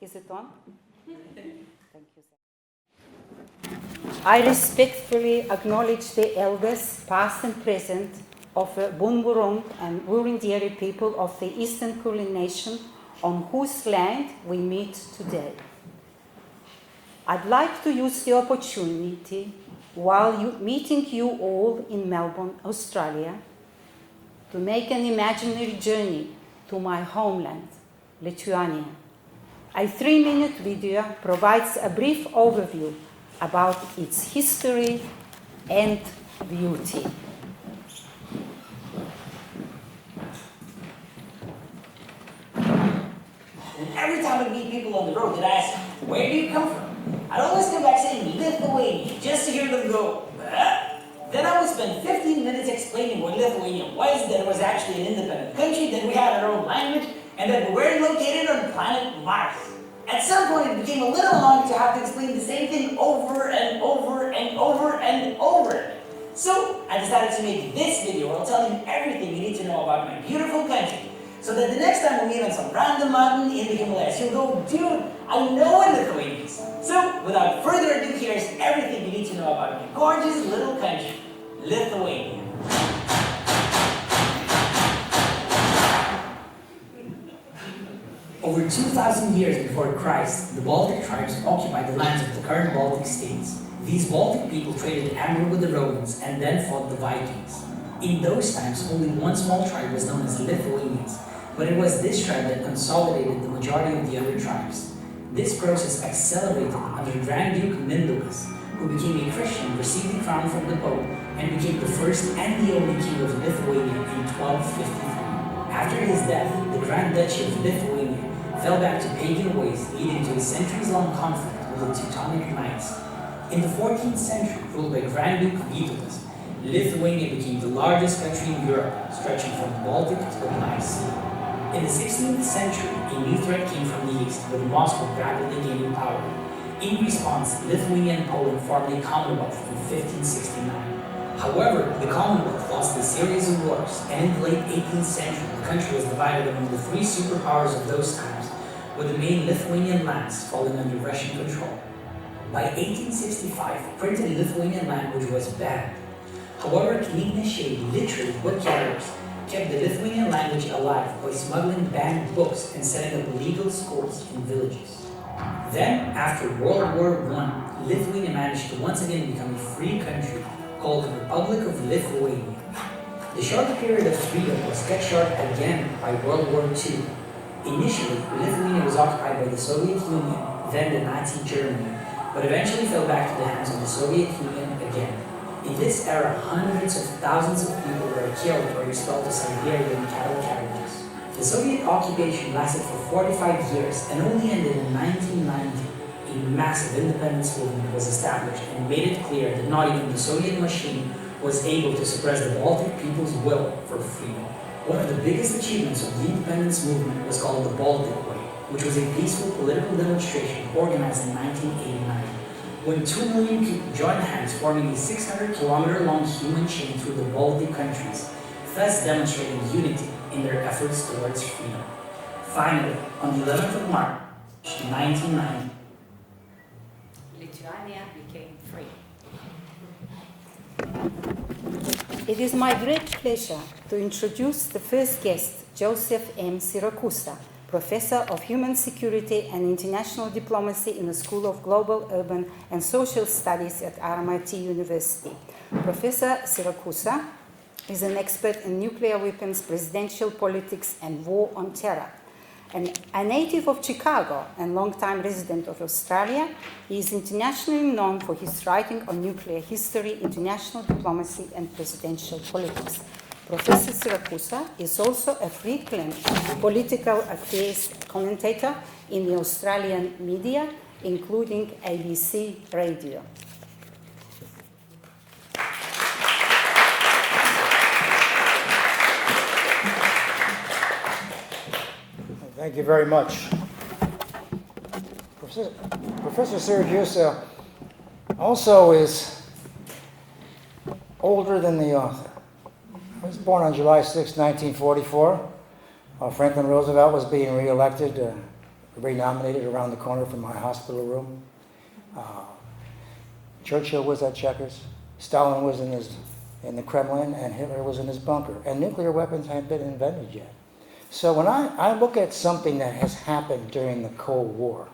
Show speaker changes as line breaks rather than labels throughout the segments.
Is it on? Thank you. I respectfully acknowledge the elders, past and present, of the Bunburong and Wurundjeri people of the Eastern Kulin Nation on whose land we meet today. I'd like to use the opportunity while meeting you all in Melbourne, Australia, to make an imaginary journey to my homeland, Lithuania. A 3-minute video provides a brief overview about its history and beauty.
And every time I meet people on the road that ask, where do you come from? I'd always come back saying Lithuania, just to hear them go, huh? Then I would spend 15 minutes explaining what Lithuania was, that it was actually an independent country, that we had our own language, and that we were located on planet Mars. At some point, it became a little long to have to explain the same thing over and over and over and over again. So I decided to make this video where I'll tell you everything you need to know about my beautiful country, so that the next time we meet on some random mountain in the Himalayas, you'll go, dude, I know what Lithuania is. So without further ado, here's everything you need to know about my gorgeous little country, Lithuania. Over 2,000 years before Christ, the Baltic tribes occupied the lands of the current Baltic states. These Baltic people traded amber with the Romans and then fought the Vikings. In those times, only one small tribe was known as Lithuanians, but it was this tribe that consolidated the majority of the other tribes. This process accelerated under Grand Duke Mindaugas, who became a Christian, received the crown from the Pope, and became the first and the only king of Lithuania in 1253. After his death, the Grand Duchy of Lithuania fell back to pagan ways, leading to a centuries-long conflict with the Teutonic Knights. In the 14th century, ruled by Grand Duke Vytautas, Lithuania became the largest country in Europe, stretching from the Baltic to the Black Sea. In the 16th century, a new threat came from the east, with Moscow rapidly gaining power. In response, Lithuania and Poland formed a Commonwealth in 1569. However, the Commonwealth lost a series of wars, and in the late 18th century, the country was divided among the 3 superpowers of those times, with the main Lithuanian lands falling under Russian control. By 1865, printed Lithuanian language was banned. However, knygnešiai, literally book carriers, kept the Lithuanian language alive by smuggling banned books and setting up legal schools in villages. Then, after World War I, Lithuania managed to once again become a free country called the Republic of Lithuania. The short period of freedom was cut short again by World War II. Initially, Lithuania was occupied by the Soviet Union, then the Nazi Germany, but eventually fell back to the hands of the Soviet Union again. In this era, hundreds of thousands of people were killed or expelled to Siberia in cattle carriages. The Soviet occupation lasted for 45 years and only ended in 1990. A massive independence movement was established and made it clear that not even the Soviet machine was able to suppress the Baltic people's will for freedom. One of the biggest achievements of the independence movement was called the Baltic Way, which was a peaceful political demonstration organized in 1989. When 2 million people joined hands, forming a 600-kilometer-long human chain through the Baltic countries, thus demonstrating unity in their efforts towards freedom. Finally, on the 11th of March, 1990,
Lithuania became free.
It is my great pleasure to introduce the first guest, Joseph M. Siracusa, Professor of Human Security and International Diplomacy in the School of Global, Urban and Social Studies at RMIT University. Professor Siracusa is an expert in nuclear weapons, presidential politics, and war on terror. And a native of Chicago and longtime resident of Australia, he is internationally known for his writing on nuclear history, international diplomacy, and presidential politics. Professor Siracusa is also a frequent political affairs commentator in the Australian media, including ABC Radio.
Thank you very much. Professor Siracusa also is older than the author. I was born on July 6, 1944. Franklin Roosevelt was being re-elected, renominated around the corner from my hospital room. Churchill was at Chequers. Stalin was in his in the Kremlin, and Hitler was in his bunker. And nuclear weapons hadn't been invented yet. So when I look at something that has happened during the Cold War,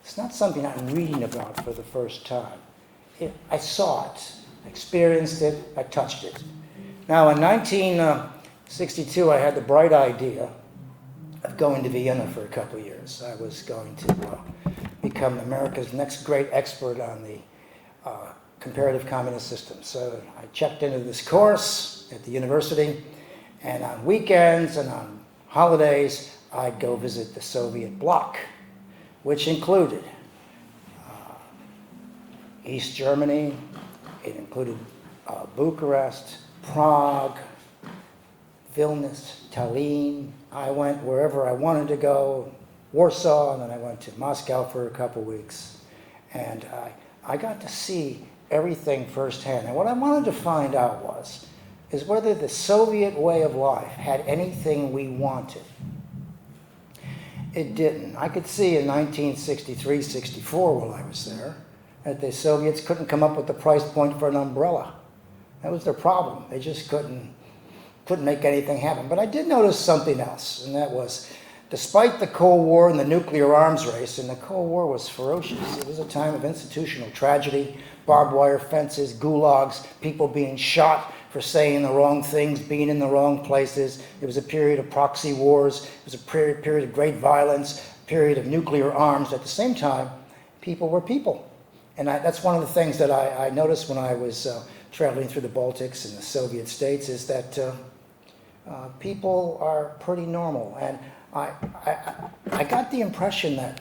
it's not something I'm reading about for the first time. I saw it, experienced it, I touched it. Now in 1962, I had the bright idea of going to Vienna for a couple of years. I was going to become America's next great expert on the comparative communist system. So I checked into this course at the university, and on weekends and on holidays, I'd go visit the Soviet bloc, which included East Germany, it included Bucharest, Prague, Vilnius, Tallinn. I went wherever I wanted to go, Warsaw, and then I went to Moscow for a couple weeks. And I got to see everything firsthand. And what I wanted to find out is whether the Soviet way of life had anything we wanted. It didn't. I could see in 1963, 64 while I was there, that the Soviets couldn't come up with the price point for an umbrella. That was their problem. They just couldn't make anything happen. But I did notice something else, and that was, despite the Cold War and the nuclear arms race, and the Cold War was ferocious. It was a time of institutional tragedy, barbed wire fences, gulags, people being shot for saying the wrong things, being in the wrong places. It was a period of proxy wars. It was a period of great violence, a period of nuclear arms. At the same time, people were people. And that's one of the things that I noticed when I was traveling through the Baltics and the Soviet states, is that people are pretty normal. And I got the impression that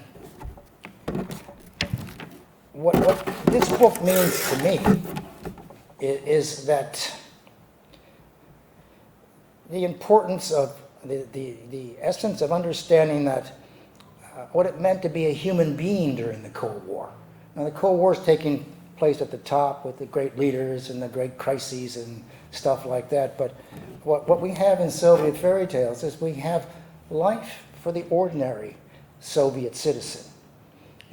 what this book means to me is that the importance of the essence of understanding that what it meant to be a human being during the Cold War. Now, the Cold War is taking place at the top with the great leaders and the great crises and stuff like that. But what we have in Soviet fairy tales is we have life for the ordinary Soviet citizen.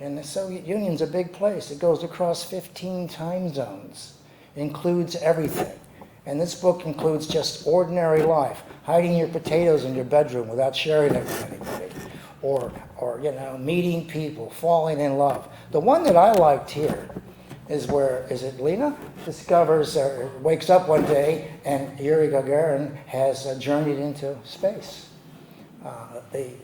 And the Soviet Union's a big place. It goes across 15 time zones. It includes everything. And this book includes just ordinary life, hiding your potatoes in your bedroom without sharing it with anybody, or meeting people, falling in love. The one that I liked here is where, is it Lena? Discovers, or wakes up one day, and Yuri Gagarin has journeyed into space. The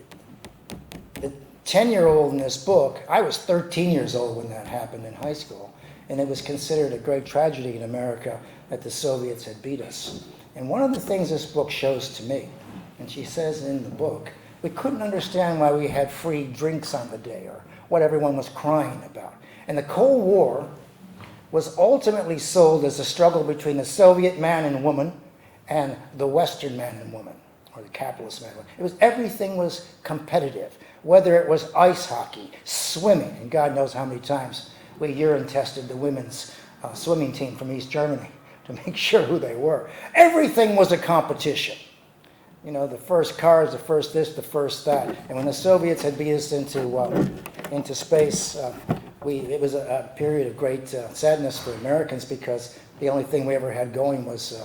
10-year-old in this book, I was 13 years old when that happened in high school, and it was considered a great tragedy in America that the Soviets had beat us. And one of the things this book shows to me, and she says in the book, we couldn't understand why we had free drinks on the day, or what everyone was crying about. And the Cold War was ultimately sold as a struggle between the Soviet man and woman and the Western man and woman, or the capitalist man and woman. Everything was competitive, whether it was ice hockey, swimming, and God knows how many times we urine tested the women's swimming team from East Germany to make sure who they were. Everything was a competition. You know, the first cars, the first this, the first that. And when the Soviets had beat us into space, it was a period of great sadness for Americans, because the only thing we ever had going was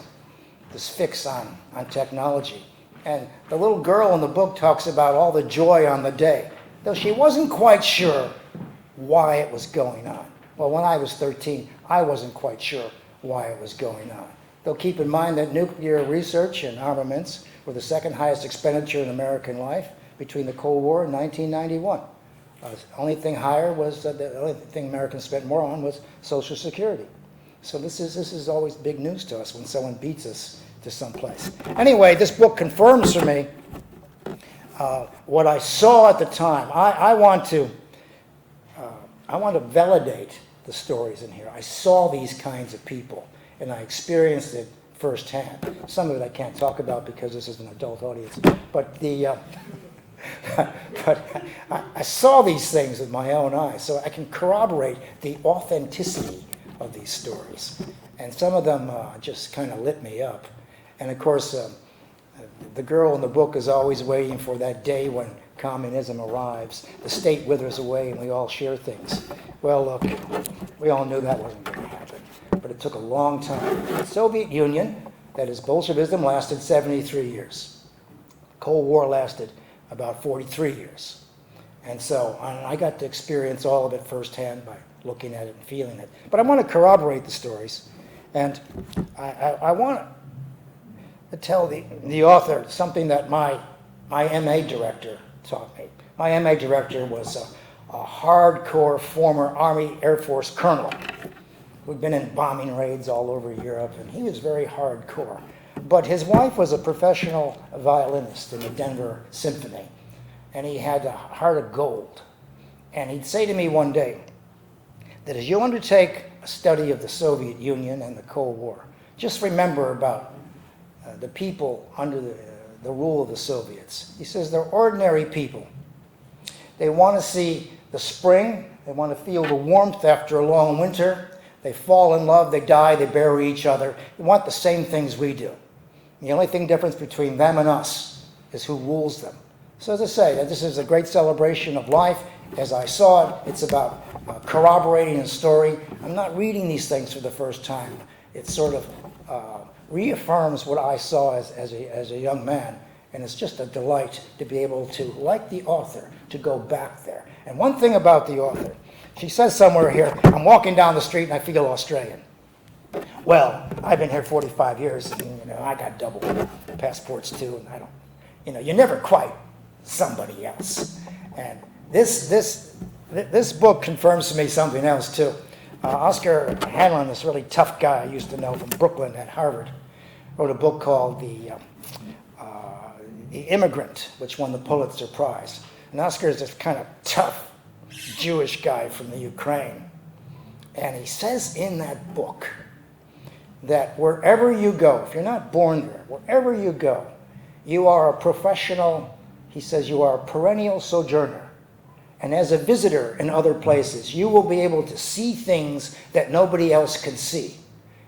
this fix on technology. And the little girl in the book talks about all the joy on the day, though she wasn't quite sure why it was going on. Well, when I was 13, I wasn't quite sure why it was going on. Though keep in mind that nuclear research and armaments were the second highest expenditure in American life between the Cold War and 1991. The only thing higher was, the only thing Americans spent more on was Social Security. So this is always big news to us when someone beats us to someplace. Anyway, this book confirms for me what I saw at the time. I want to validate the stories in here. I saw these kinds of people, and I experienced it firsthand. Some of it I can't talk about because this is an adult audience, but but I saw these things with my own eyes, so I can corroborate the authenticity of these stories. And some of them just kind of lit me up. And of course, the girl in the book is always waiting for that day when communism arrives. The state withers away and we all share things. Well, look, we all knew that wasn't going to happen. But but it took a long time. The Soviet Union, that is Bolshevism, lasted 73 years. The Cold War lasted about 43 years. And so I got to experience all of it firsthand by looking at it and feeling it. But I want to corroborate the stories. And I want to tell the author something that my MA director taught me. My MA director was a hardcore former Army Air Force colonel. We'd been in bombing raids all over Europe, and he was very hardcore. But his wife was a professional violinist in the Denver Symphony, and he had a heart of gold. And he'd say to me one day that as you undertake a study of the Soviet Union and the Cold War, just remember about the people under the rule of the Soviets. He says they're ordinary people. They want to see the spring. They want to feel the warmth after a long winter. They fall in love, they die, they bury each other. They want the same things we do. The only difference between them and us is who rules them. So as I say, this is a great celebration of life. As I saw it, it's about corroborating a story. I'm not reading these things for the first time. It sort of reaffirms what I saw as a young man. And it's just a delight to be able to, like the author, to go back there. And one thing about the author, she says somewhere here, I'm walking down the street and I feel Australian. Well, I've been here 45 years, and I got double passports too, and I don't, you're never quite somebody else. And this book confirms to me something else too. Oscar Hanlon, this really tough guy I used to know from Brooklyn at Harvard, wrote a book called The Immigrant, which won the Pulitzer Prize. And Oscar is this kind of tough Jewish guy from the Ukraine. And he says in that book that wherever you go, if you're not born there, wherever you go, you are a professional, he says you are a perennial sojourner. And as a visitor in other places, you will be able to see things that nobody else can see,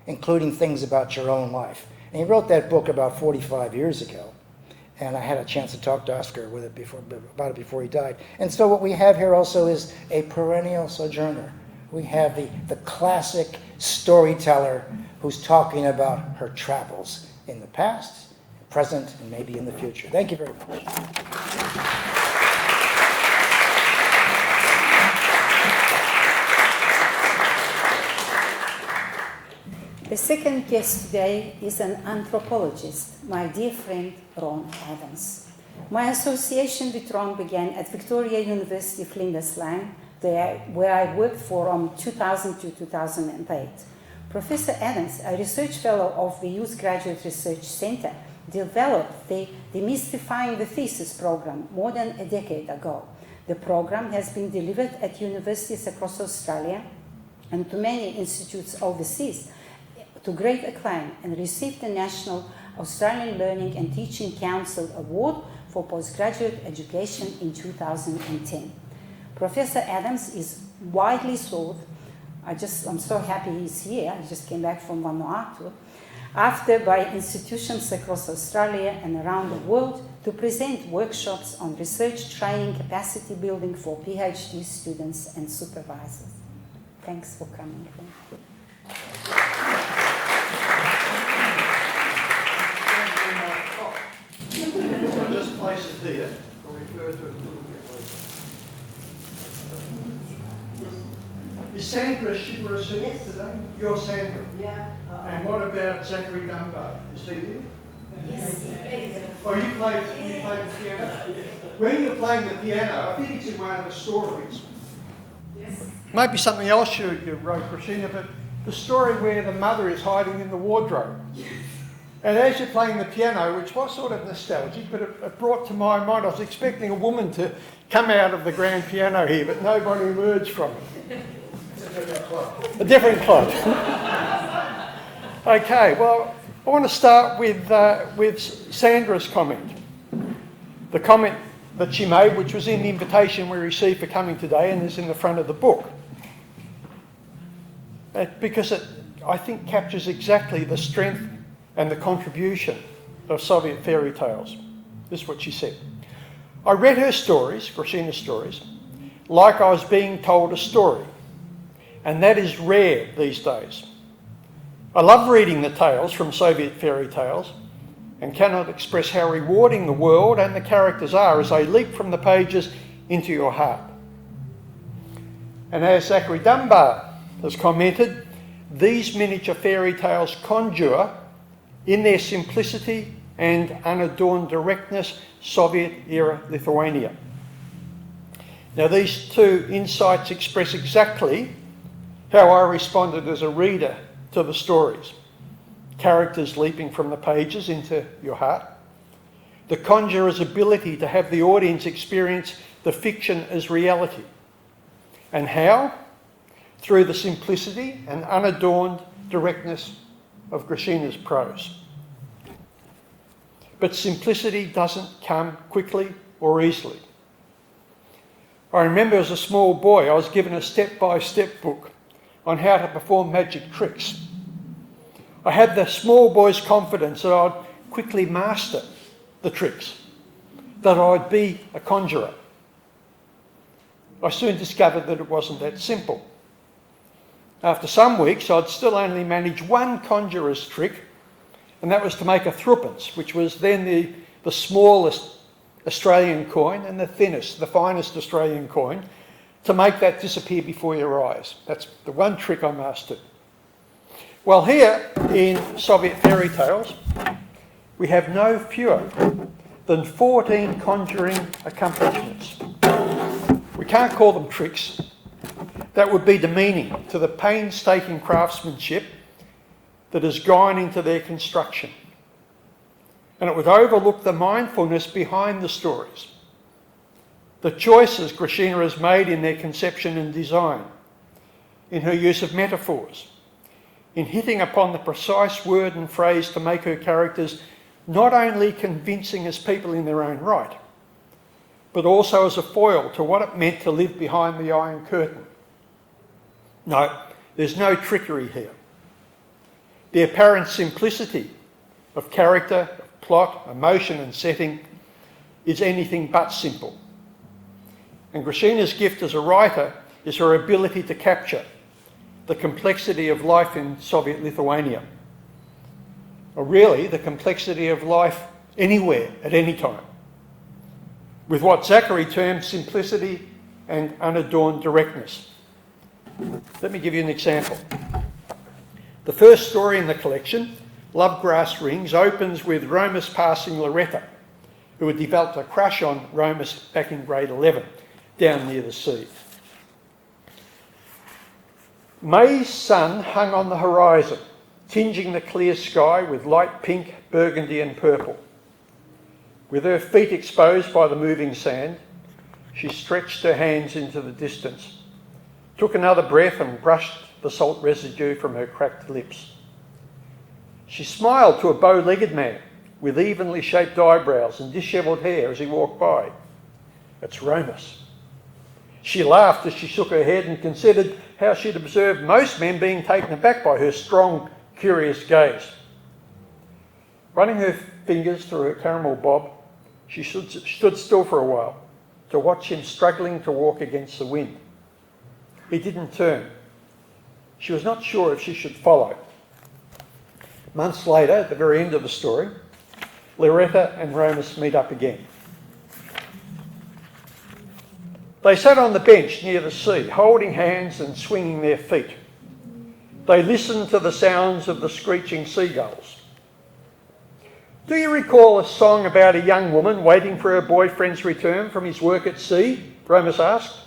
including things about your own life. And he wrote that book about 45 years ago. And I had a chance to talk to Oscar about it before he died. And so what we have here also is a perennial sojourner. We have the classic storyteller who's talking about her travels in the past, present, and maybe in the future. Thank you very much.
The second guest today is an anthropologist, my dear friend Ron Adams. My association with Ron began at Victoria University Flinders Lane, where I worked from 2000 to 2008. Professor Adams, a research fellow of the Youth Graduate Research Center, developed the Demystifying the Thesis program more than a decade ago. The program has been delivered at universities across Australia and to many institutes overseas to great acclaim, and received the National Australian Learning and Teaching Council Award for Postgraduate Education in 2010. Professor Adams is widely sought. I'm so happy he's here. I just came back from Vanuatu, after by institutions across Australia and around the world to present workshops on research, training, capacity building for PhD students and supervisors. Thanks for coming.
I'll just place it here. I'll refer to it a little bit later. Is Sandra Shibarasuk today? You're Sandra?
Yeah.
And what about Zachary Dunbar? Is he here?
Yes.
Oh, you play the piano? When you're playing the piano, I think it's in one of the stories.
Yes.
Maybe something else you wrote, Grazina, but the story where the mother is hiding in the wardrobe. And as you're playing the piano, which was sort of nostalgic, but it brought to my mind, I was expecting a woman to come out of the grand piano here, but nobody emerged from it. It's a different club. A different club. Okay, well, I want to start with Sandra's comment. The comment that she made, which was in the invitation we received for coming today and is in the front of the book. Because it, I think, captures exactly the strength and the contribution of Soviet fairy tales. This is what she said. I read her stories, Grazina's stories, like I was being told a story. And that is rare these days. I love reading the tales from Soviet fairy tales and cannot express how rewarding the world and the characters are as they leap from the pages into your heart. And as Zachary Dunbar has commented, these miniature fairy tales conjure, in their simplicity and unadorned directness, Soviet-era Lithuania. Now, these two insights express exactly how I responded as a reader to the stories. Characters leaping from the pages into your heart. The conjurer's ability to have the audience experience the fiction as reality. And how? Through the simplicity and unadorned directness of Grazina's prose. But simplicity doesn't come quickly or easily. I remember as a small boy I was given a step-by-step book on how to perform magic tricks. I had the small boy's confidence that I'd quickly master the tricks, that I'd be a conjurer. I soon discovered that it wasn't that simple. After some weeks, I'd still only manage one conjurer's trick, and that was to make a threepence, which was then the smallest Australian coin and the thinnest, the finest Australian coin, to make that disappear before your eyes. That's the one trick I mastered. Well, here in Soviet fairy tales, we have no fewer than 14 conjuring accomplishments. We can't call them tricks. That would be demeaning to the painstaking craftsmanship that has gone into their construction. And it would overlook the mindfulness behind the stories, the choices Grazina has made in their conception and design, in her use of metaphors, in hitting upon the precise word and phrase to make her characters not only convincing as people in their own right, but also as a foil to what it meant to live behind the Iron Curtain. No, there's no trickery here. The apparent simplicity of character, plot, emotion and setting is anything but simple. And Grazina's gift as a writer is her ability to capture the complexity of life in Soviet Lithuania, or really the complexity of life anywhere at any time, with what Zachary termed simplicity and unadorned directness. Let me give you an example. The first story in the collection, Love Grass Rings, opens with Romus passing Loretta, who had developed a crush on Romus back in grade 11, down near the sea. May's sun hung on the horizon, tinging the clear sky with light pink, burgundy and purple. With her feet exposed by the moving sand, she stretched her hands into the distance, took another breath and brushed the salt residue from her cracked lips. She smiled to a bow-legged man with evenly shaped eyebrows and dishevelled hair as he walked by. It's Romus. She laughed as she shook her head and considered how she'd observed most men being taken aback by her strong, curious gaze. Running her fingers through her caramel bob, she stood still for a while to watch him struggling to walk against the wind. He didn't turn. She was not sure if she should follow. Months later, at the very end of the story, Loretta and Romus meet up again. They sat on the bench near the sea, holding hands and swinging their feet. They listened to the sounds of the screeching seagulls. Do you recall a song about a young woman waiting for her boyfriend's return from his work at sea? Romus asked.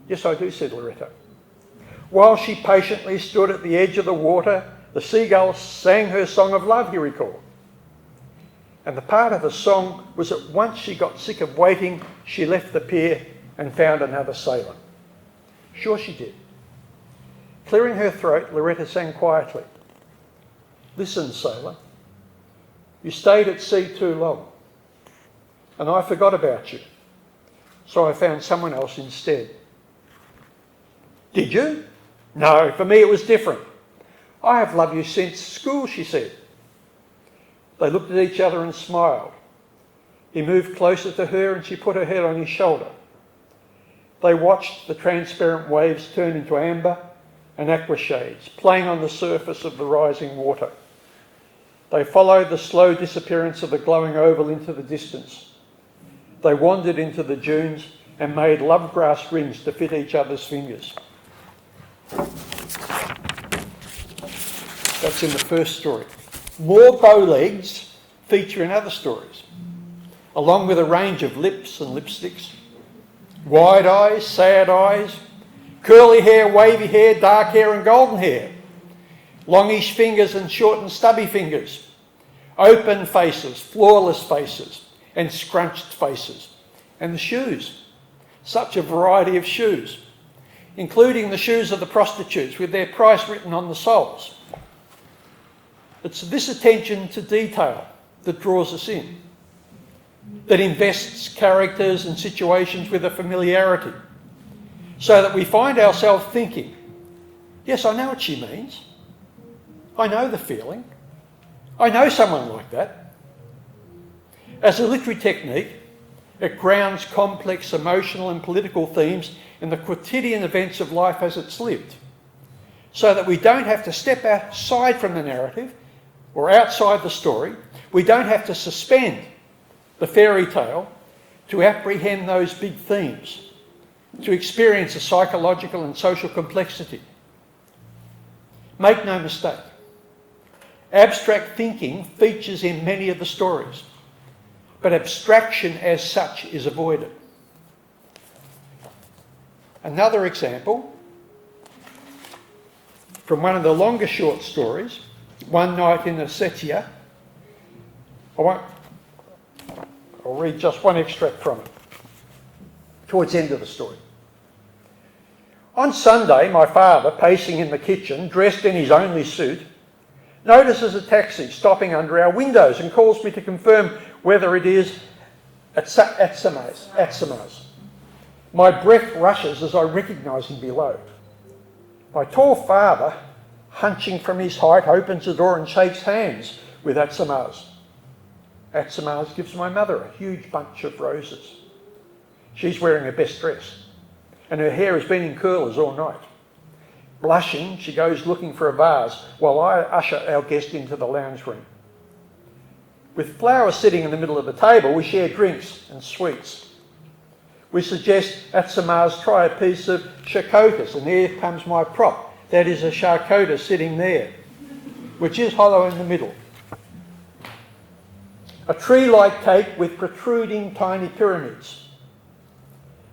Yes, I do, said Loretta. While she patiently stood at the edge of the water, the seagulls sang her song of love, he recalled. And the part of the song was that once she got sick of waiting, she left the pier and found another sailor. Sure she did. Clearing her throat, Loretta sang quietly. Listen, sailor, you stayed at sea too long, and I forgot about you, so I found someone else instead. Did you? No, for me it was different. I have loved you since school, she said. They looked at each other and smiled. He moved closer to her and she put her head on his shoulder. They watched the transparent waves turn into amber and aquashades playing on the surface of the rising water. They followed the slow disappearance of the glowing oval into the distance. They wandered into the dunes and made lovegrass rings to fit each other's fingers. That's in the first story. More bow legs feature in other stories, along with a range of lips and lipsticks, wide eyes, sad eyes, curly hair, wavy hair, dark hair and golden hair, longish fingers and short and stubby fingers, open faces, flawless faces, and scrunched faces. And the shoes, such a variety of shoes, including the shoes of the prostitutes with their price written on the soles. It's this attention to detail that draws us in, that invests characters and situations with a familiarity, so that we find ourselves thinking, yes, I know what she means. I know the feeling. I know someone like that. As a literary technique, it grounds complex emotional and political themes in the quotidian events of life as it's lived, so that we don't have to step aside from the narrative or outside the story. We don't have to suspend the fairy tale to apprehend those big themes, to experience a psychological and social complexity. Make no mistake, abstract thinking features in many of the stories, but abstraction as such is avoided. Another example from one of the longer short stories, One Night in Ossetia. I'll read just one extract from it, towards the end of the story. On Sunday, my father, pacing in the kitchen, dressed in his only suit, notices a taxi stopping under our windows and calls me to confirm whether it is Atsamaz. My breath rushes as I recognise him below. My tall father, hunching from his height, opens the door and shakes hands with Atsamaz. Atsamaz gives my mother a huge bunch of roses. She's wearing her best dress, and her hair has been in curlers all night. Blushing, she goes looking for a vase while I usher our guest into the lounge room. With flowers sitting in the middle of the table, we share drinks and sweets. We suggest Atsamaz try a piece of shakotas, and here comes my prop. That is a shakota sitting there, which is hollow in the middle. A tree-like cake with protruding tiny pyramids.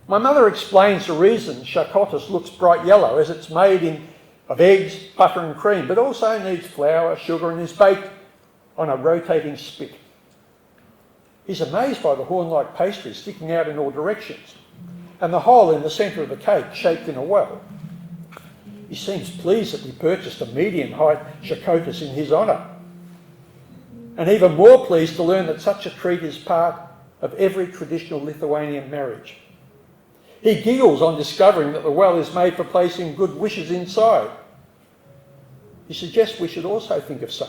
My mother explains the reason shakotas looks bright yellow, as it's made of eggs, butter and cream, but also needs flour, sugar, and is baked on a rotating spit. He's amazed by the horn-like pastry sticking out in all directions, and the hole in the centre of the cake shaped in a well. He seems pleased that we purchased a medium-height shakotas in his honour, and even more pleased to learn that such a treat is part of every traditional Lithuanian marriage. He giggles on discovering that the well is made for placing good wishes inside. He suggests we should also think of some.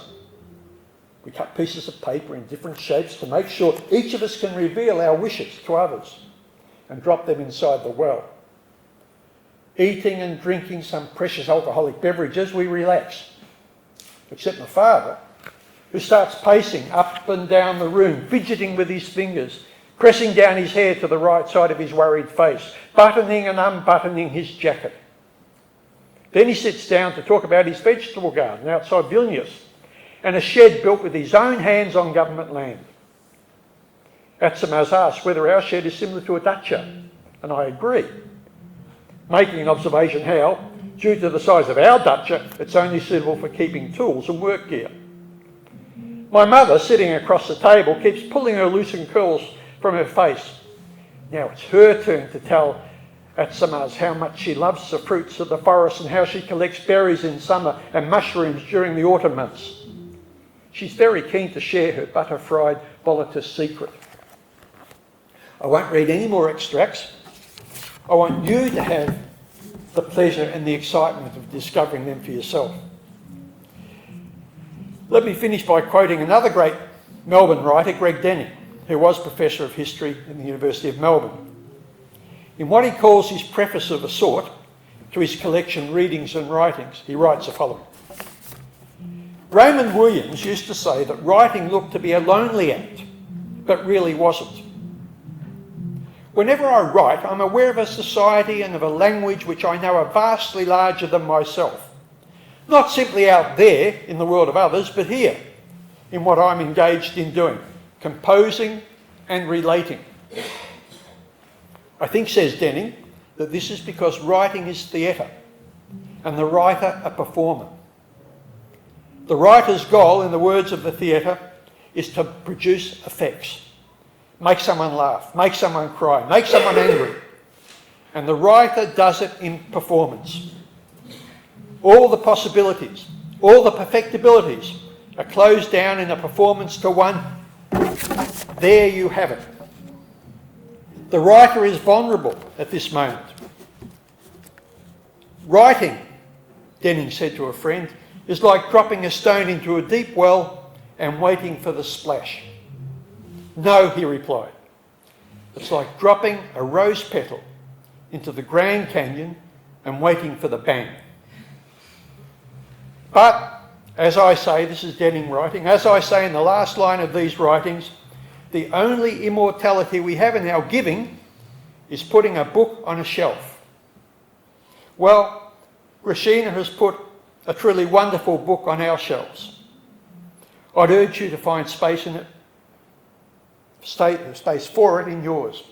We cut pieces of paper in different shapes to make sure each of us can reveal our wishes to others and drop them inside the well. Eating and drinking some precious alcoholic beverages, we relax. Except my father, who starts pacing up and down the room, fidgeting with his fingers, pressing down his hair to the right side of his worried face, buttoning and unbuttoning his jacket. Then he sits down to talk about his vegetable garden outside Vilnius and a shed built with his own hands on government land. Atsamaz asks whether our shed is similar to a dacha, and I agree, making an observation how, due to the size of our dacha, it's only suitable for keeping tools and work gear. My mother, sitting across the table, keeps pulling her loosened curls from her face. Now it's her turn to tell Atsamaz how much she loves the fruits of the forest and how she collects berries in summer and mushrooms during the autumn months. She's very keen to share her butter-fried volatus secret. I won't read any more extracts. I want you to have the pleasure and the excitement of discovering them for yourself. Let me finish by quoting another great Melbourne writer, Greg Denning, who was Professor of History in the University of Melbourne. In what he calls his preface of a sort, to his collection Readings and Writings, he writes the following. Raymond Williams used to say that writing looked to be a lonely act, but really wasn't. Whenever I write, I'm aware of a society and of a language which I know are vastly larger than myself. Not simply out there in the world of others, but here, in what I'm engaged in doing, composing and relating. I think, says Denning, that this is because writing is theatre, and the writer a performer. The writer's goal, in the words of the theatre, is to produce effects. Make someone laugh, make someone cry, make someone angry. And the writer does it in performance. All the possibilities, all the perfectibilities are closed down in a performance to one. There you have it. The writer is vulnerable at this moment. Writing, Denning said to a friend, is like dropping a stone into a deep well and waiting for the splash. No, he replied. It's like dropping a rose petal into the Grand Canyon and waiting for the bang. But, as I say, this is Denning writing, as I say in the last line of these writings, the only immortality we have in our giving is putting a book on a shelf. Well, Grazina has put a truly wonderful book on our shelves. I'd urge you to find space in it, space for it in yours.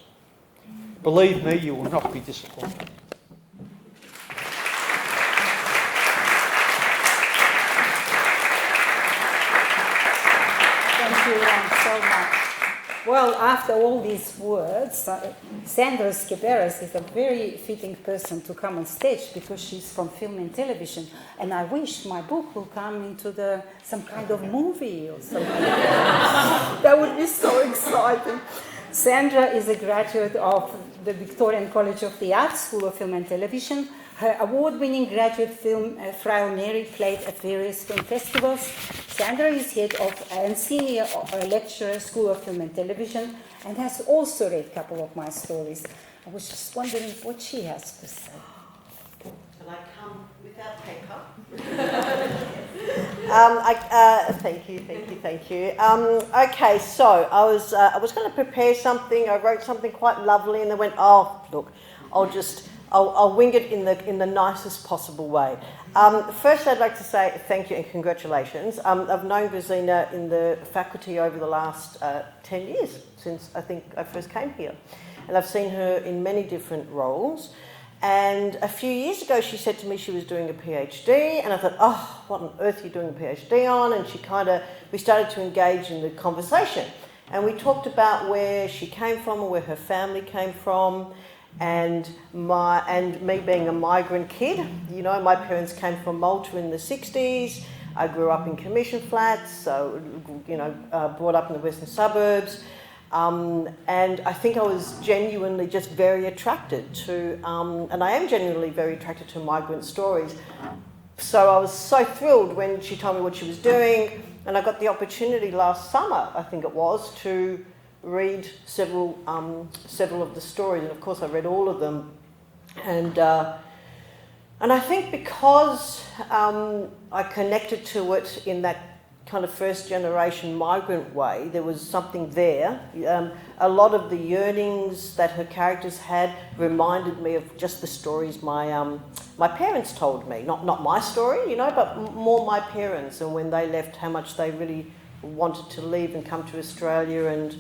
Believe me, you will not be disappointed.
Thank you, Ron, so much. Well, after all these words, Sandra Skiberas is a very fitting person to come on stage because she's from film and television, and I wish my book will come into some kind of movie or something. That would be so exciting. Sandra is a graduate of the Victorian College of the Arts, School of Film and Television. Her award-winning graduate film, Frau Mary, played at various film festivals. Sandra is head of and senior lecturer, School of Film and Television, and has also read a couple of my stories. I was just wondering what she has to say.
Can I come without paper? Thank you. Okay, so I was going to prepare something. I wrote something quite lovely, and then went, oh, look, I'll wing it in the nicest possible way. First, I'd like to say thank you and congratulations. I've known Grazina in the faculty over the last 10 years, since I think I first came here. And I've seen her in many different roles. And a few years ago, she said to me she was doing a PhD, and I thought, oh, what on earth are you doing a PhD on? And we started to engage in the conversation. And we talked about where she came from and where her family came from. And me being a migrant kid, you know, my parents came from Malta in the 60s. I grew up in commission flats, so, you know, brought up in the western suburbs. And I think I was genuinely just very attracted to, and I am genuinely very attracted to migrant stories. So I was so thrilled when she told me what she was doing, and I got the opportunity last summer, I think it was, to read several of the stories, and of course I read all of them, and I think because I connected to it in that kind of first generation migrant way, there was something there. A lot of the yearnings that her characters had reminded me of just the stories my parents told me, not my story, you know, but more my parents, and when they left, how much they really wanted to leave and come to Australia, and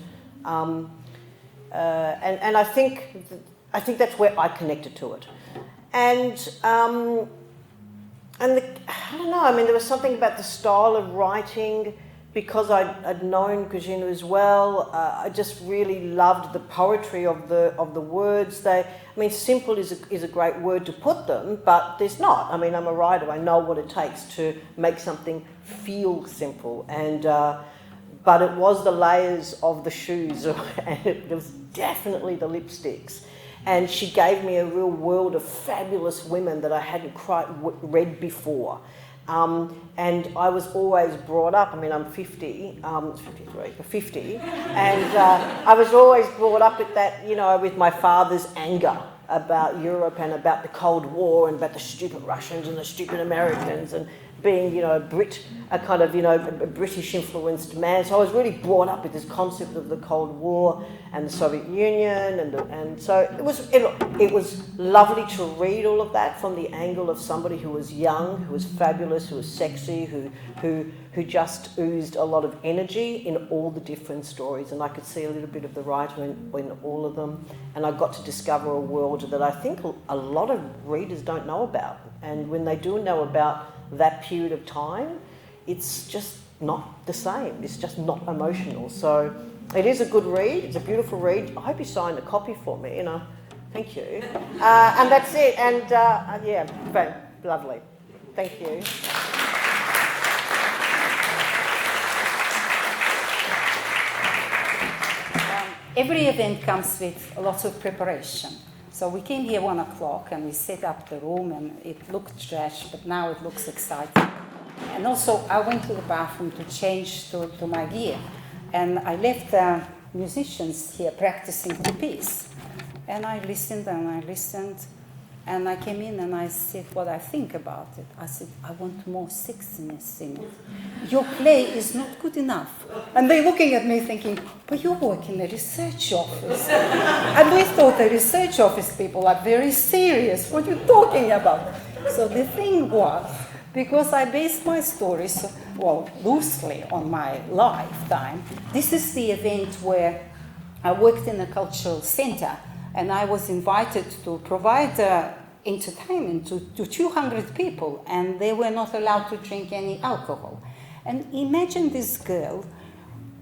I think that's where I connected to it, and I don't know. I mean, there was something about the style of writing, because I'd known Grazina as well. I just really loved the poetry of the words. Simple is a great word to put them, but there's not. I mean, I'm a writer. I know what it takes to make something feel simple, and. But it was the layers of the shoes, and it was definitely the lipsticks. And she gave me a real world of fabulous women that I hadn't quite read before. And I was always brought up, I mean, I'm 50, and I was always brought up with that, you know, with my father's anger. about Europe and about the Cold War and about the stupid Russians and the stupid Americans and being, you know, a kind of, you know, a British influenced man. So I was really brought up with this concept of the Cold War and the Soviet Union, and so it was lovely to read all of that from the angle of somebody who was young, who was fabulous, who was sexy, who just oozed a lot of energy in all the different stories, and I could see a little bit of the writer in all of them, and I got to discover a world that I think a lot of readers don't know about, and when they do know about that period of time, it's just not the same. It's just not emotional. So it is a good read. It's a beautiful read. I hope you signed a copy for me, you know. Thank you. And that's it. And yeah, very lovely. Thank you.
Every event comes with lots of preparation. So we came here 1 o'clock and we set up the room and it looked trash, but now it looks exciting. And also I went to the bathroom to change to my gear. And I left the musicians here practicing the piece. And I listened and I came in and I said what I think about it. I said, I want more sexiness in it. Your play is not good enough. And they're looking at me thinking, but you work in a research office. And we thought the research office people are very serious. What are you talking about? So the thing was, because I based my stories, well, loosely on my lifetime, this is the event where I worked in a cultural center and I was invited to provide entertainment to 200 people, and they were not allowed to drink any alcohol. And imagine this girl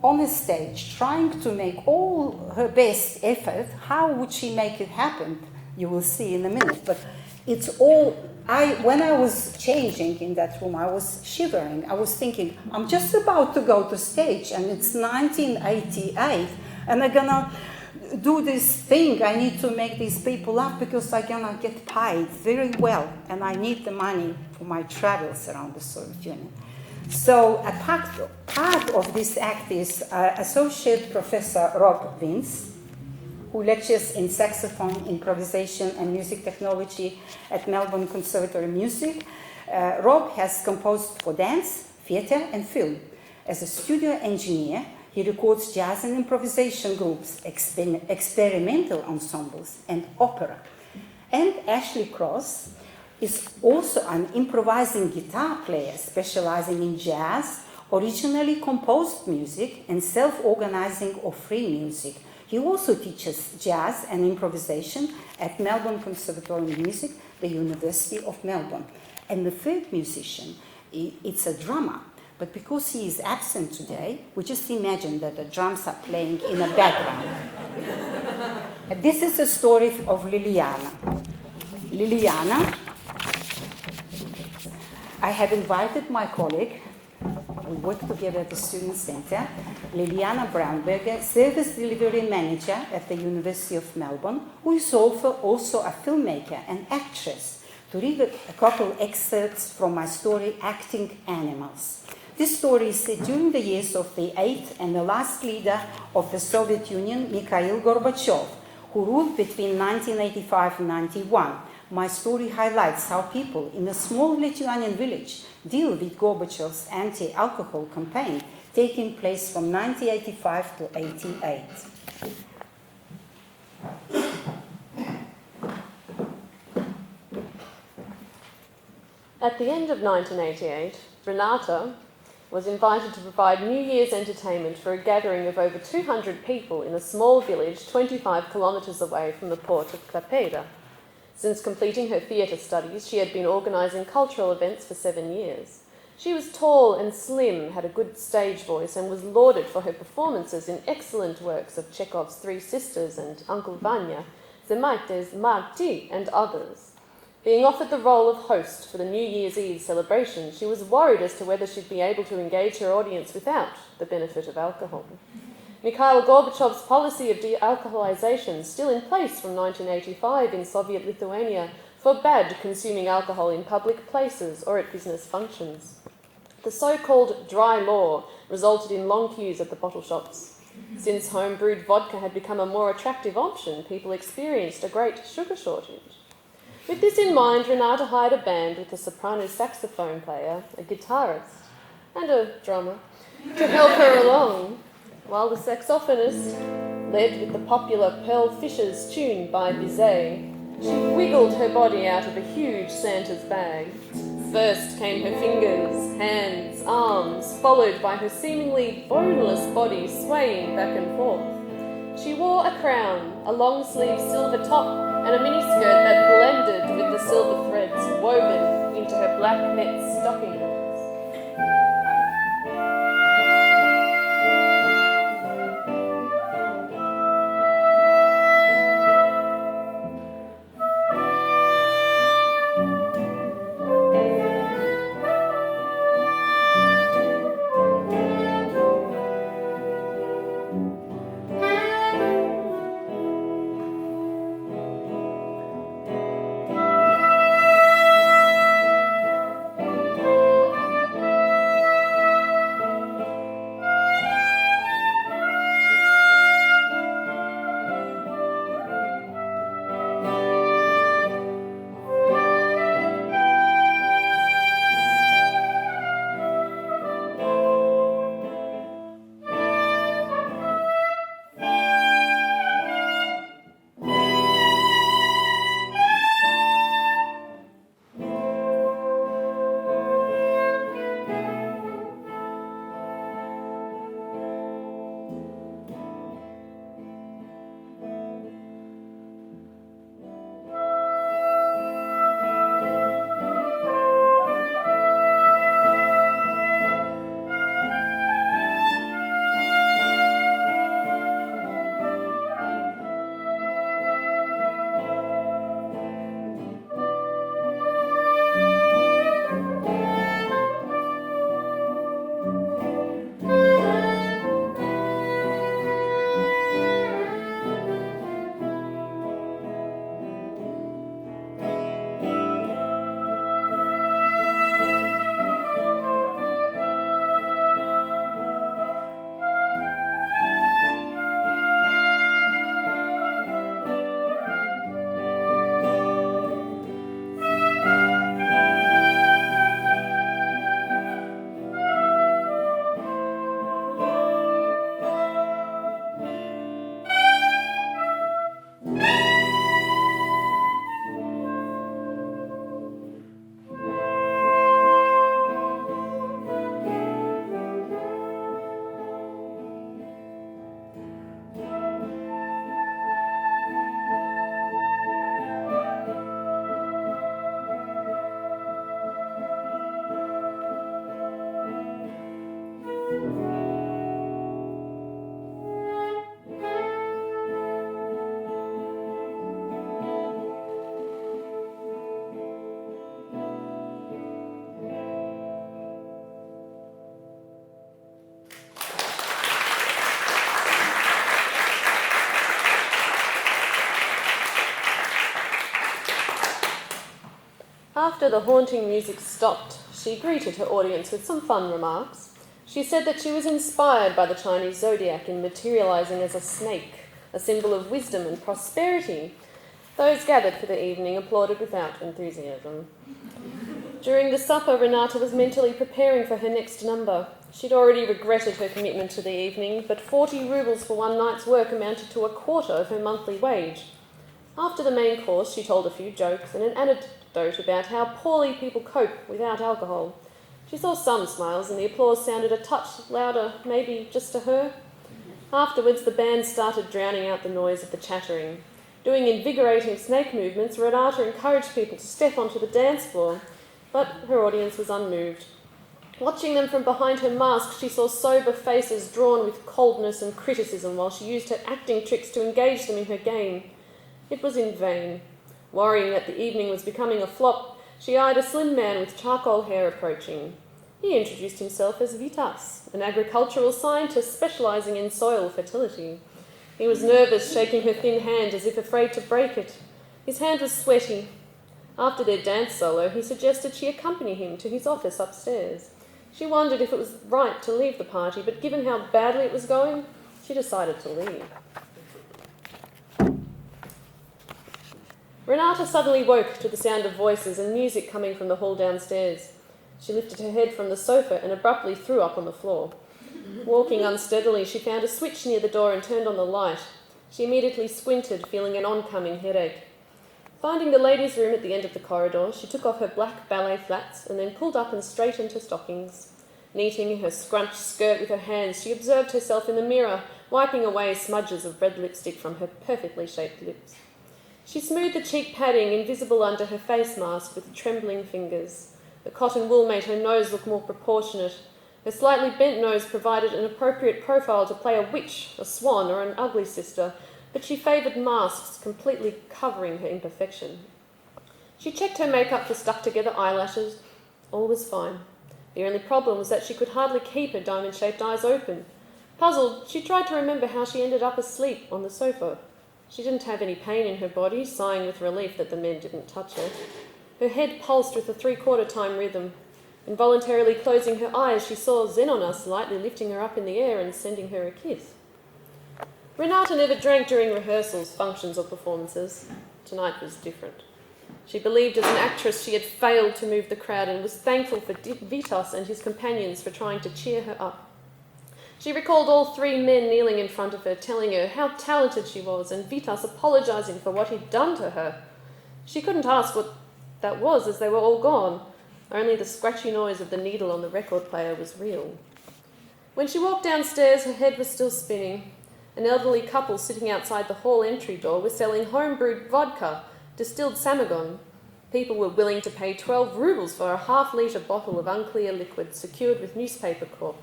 on a stage trying to make all her best effort. How would she make it happen? You will see in a minute. But it's all, when I was changing in that room, I was shivering. I was thinking, I'm just about to go to stage, and it's 1988, and I'm gonna do this thing. I need to make these people laugh because I'm gonna get paid very well, and I need the money for my travels around the Soviet Union. So a part of this act is Associate Professor Rob Vince, who lectures in saxophone, improvisation and music technology at Melbourne Conservatory of Music. Rob has composed for dance, theatre and film. As a studio engineer, he records jazz and improvisation groups, experimental ensembles, and opera. And Ashley Cross is also an improvising guitar player specializing in jazz, originally composed music, and self-organizing or free music. He also teaches jazz and improvisation at Melbourne Conservatory of Music, the University of Melbourne. And the third musician, it's a drummer. But because he is absent today, we just imagine that the drums are playing in the background. This is the story of Liliana. Liliana, I have invited my colleague, we work together at the Student Centre, Liliana Brownberger, Service Delivery Manager at the University of Melbourne, who is also a filmmaker and actress, to read a couple excerpts from my story, Acting Animals. This story is set during the years of the eighth and the last leader of the Soviet Union, Mikhail Gorbachev, who ruled between 1985 and 91. My story highlights how people in a small Lithuanian village deal with Gorbachev's anti-alcohol campaign taking place from 1985 to 88.
At the end of 1988, Renata was invited to provide New Year's entertainment for a gathering of over 200 people in a small village 25 kilometres away from the port of Klaipeda. Since completing her theatre studies, she had been organising cultural events for 7 years. She was tall and slim, had a good stage voice, and was lauded for her performances in excellent works of Chekhov's Three Sisters and Uncle Vanya, Zemaites, Marti, and others. Being offered the role of host for the New Year's Eve celebration, she was worried as to whether she'd be able to engage her audience without the benefit of alcohol. Mikhail Gorbachev's policy of de-alcoholization, still in place from 1985 in Soviet Lithuania, forbade consuming alcohol in public places or at business functions. The so-called dry law resulted in long queues at the bottle shops. Since home-brewed vodka had become a more attractive option, people experienced a great sugar shortage. With this in mind, Renata hired a band with a soprano saxophone player, a guitarist, and a drummer to help her along, while the saxophonist, led with the popular Pearl Fishers tune by Bizet, she wiggled her body out of a huge Santa's bag. First came her fingers, hands, arms, followed by her seemingly boneless body swaying back and forth. She wore a crown, a long-sleeved silver top, and a miniskirt that blended with the silver threads woven into her black net stockings. After the haunting music stopped, she greeted her audience with some fun remarks. She said that she was inspired by the Chinese zodiac in materializing as a snake, a symbol of wisdom and prosperity. Those gathered for the evening applauded without enthusiasm. During the supper, Renata was mentally preparing for her next number. She'd already regretted her commitment to the evening, but 40 rubles for one night's work amounted to a quarter of her monthly wage. After the main course, she told a few jokes and an anecdote about how poorly people cope without alcohol. She saw some smiles, and the applause sounded a touch louder, maybe just to her. Afterwards, the band started drowning out the noise of the chattering. Doing invigorating snake movements, Renata encouraged people to step onto the dance floor, but her audience was unmoved. Watching them from behind her mask, she saw sober faces drawn with coldness and criticism while she used her acting tricks to engage them in her game. It was in vain. Worrying that the evening was becoming a flop, she eyed a slim man with charcoal hair approaching. He introduced himself as Vitas, an agricultural scientist specialising in soil fertility. He was nervous, shaking her thin hand as if afraid to break it. His hand was sweaty. After their dance solo, he suggested she accompany him to his office upstairs. She wondered if it was right to leave the party, but given how badly it was going, She decided to leave. Renata suddenly woke to the sound of voices and music coming from the hall downstairs. She lifted her head from the sofa and abruptly threw up on the floor. Walking unsteadily, she found a switch near the door and turned on the light. She immediately squinted, feeling an oncoming headache. Finding the ladies' room at the end of the corridor, she took off her black ballet flats and then pulled up and straightened her stockings. Kneading her scrunched skirt with her hands, she observed herself in the mirror, wiping away smudges of red lipstick from her perfectly shaped lips. She smoothed the cheek padding invisible under her face mask with trembling fingers. The cotton wool made her nose look more proportionate. Her slightly bent nose provided an appropriate profile to play a witch, a swan, or an ugly sister, but she favoured masks completely covering her imperfection. She checked her makeup for stuck-together eyelashes. All was fine. The only problem was that she could hardly keep her diamond-shaped eyes open. Puzzled, she tried to remember how she ended up asleep on the sofa. She didn't have any pain in her body, sighing with relief that the men didn't touch her. Her head pulsed with a three-quarter-time rhythm. Involuntarily closing her eyes, she saw Xenonas lightly lifting her up in the air and sending her a kiss. Renata never drank during rehearsals, functions, or performances. Tonight was different. She believed as an actress she had failed to move the crowd and was thankful for Vitas and his companions for trying to cheer her up. She recalled all three men kneeling in front of her, telling her how talented she was, and Vitas apologising for what he'd done to her. She couldn't ask what that was, as they were all gone. Only the scratchy noise of the needle on the record player was real. When she walked downstairs, her head was still spinning. An elderly couple sitting outside the hall entry door were selling home-brewed vodka, distilled samagon. People were willing to pay 12 rubles for a half-litre bottle of unclear liquid secured with newspaper cork.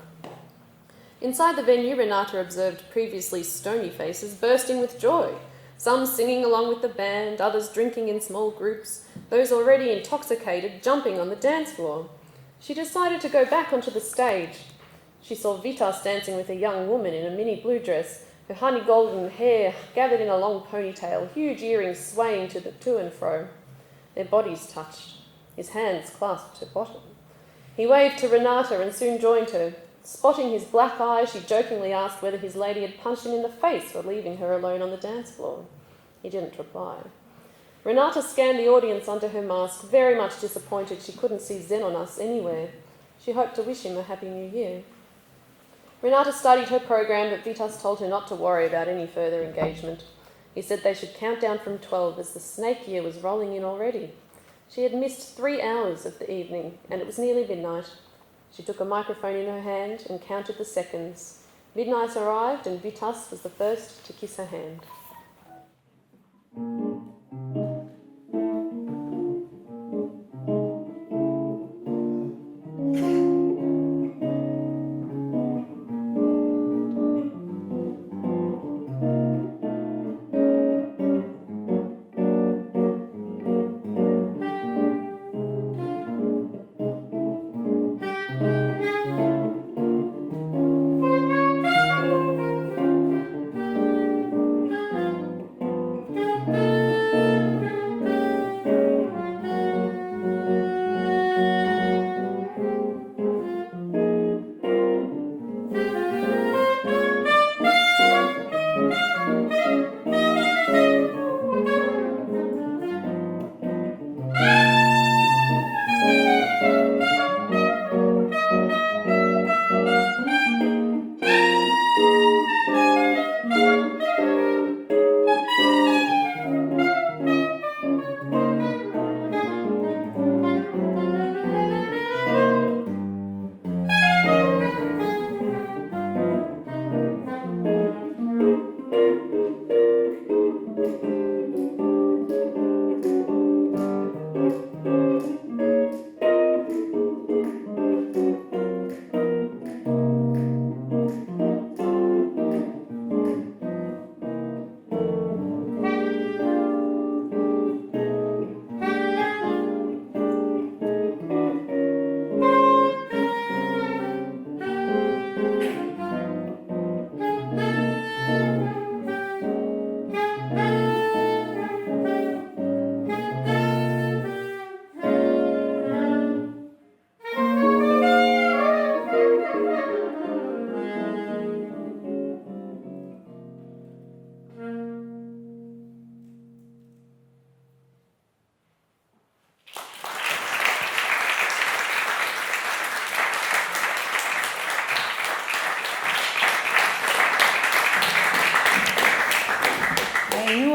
Inside the venue, Renata observed previously stony faces bursting with joy, some singing along with the band, others drinking in small groups, those already intoxicated jumping on the dance floor. She decided to go back onto the stage. She saw Vitas dancing with a young woman in a mini blue dress, her honey golden hair gathered in a long ponytail, huge earrings swaying to and fro. Their bodies touched. His hands clasped her bottom. He waved to Renata and soon joined her. Spotting his black eye, she jokingly asked whether his lady had punched him in the face for leaving her alone on the dance floor. He didn't reply. Renata scanned the audience under her mask, very much disappointed she couldn't see Xenonas anywhere. She hoped to wish him a happy new year. Renata studied her program, but Vitas told her not to worry about any further engagement. He said they should count down from 12 as the snake year was rolling in already. She had missed 3 hours of the evening, and it was nearly midnight. She took a microphone in her hand and counted the seconds. Midnight arrived, and Vitas was the first to kiss her hand.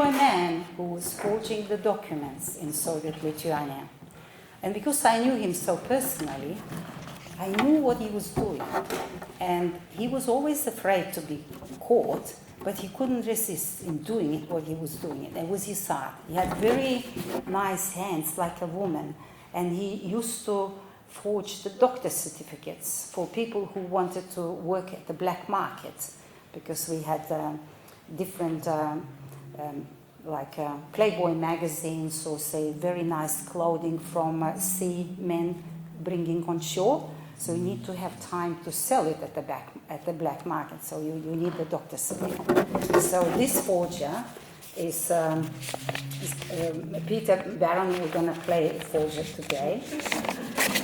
a man who was forging the documents in Soviet Lithuania. And because I knew him so personally, I knew what he was doing. And he was always afraid to be caught, but he couldn't resist in doing it, what he was doing. It was his art. He had very nice hands, like a woman. And he used to forge the doctor certificates for people who wanted to work at the black market, because we had different Playboy magazines, or say very nice clothing from seamen bringing on shore. So you need to have time to sell it at the black market. So you need the doctor certificate. So this forger is Peter Barron. We're going to play forger today.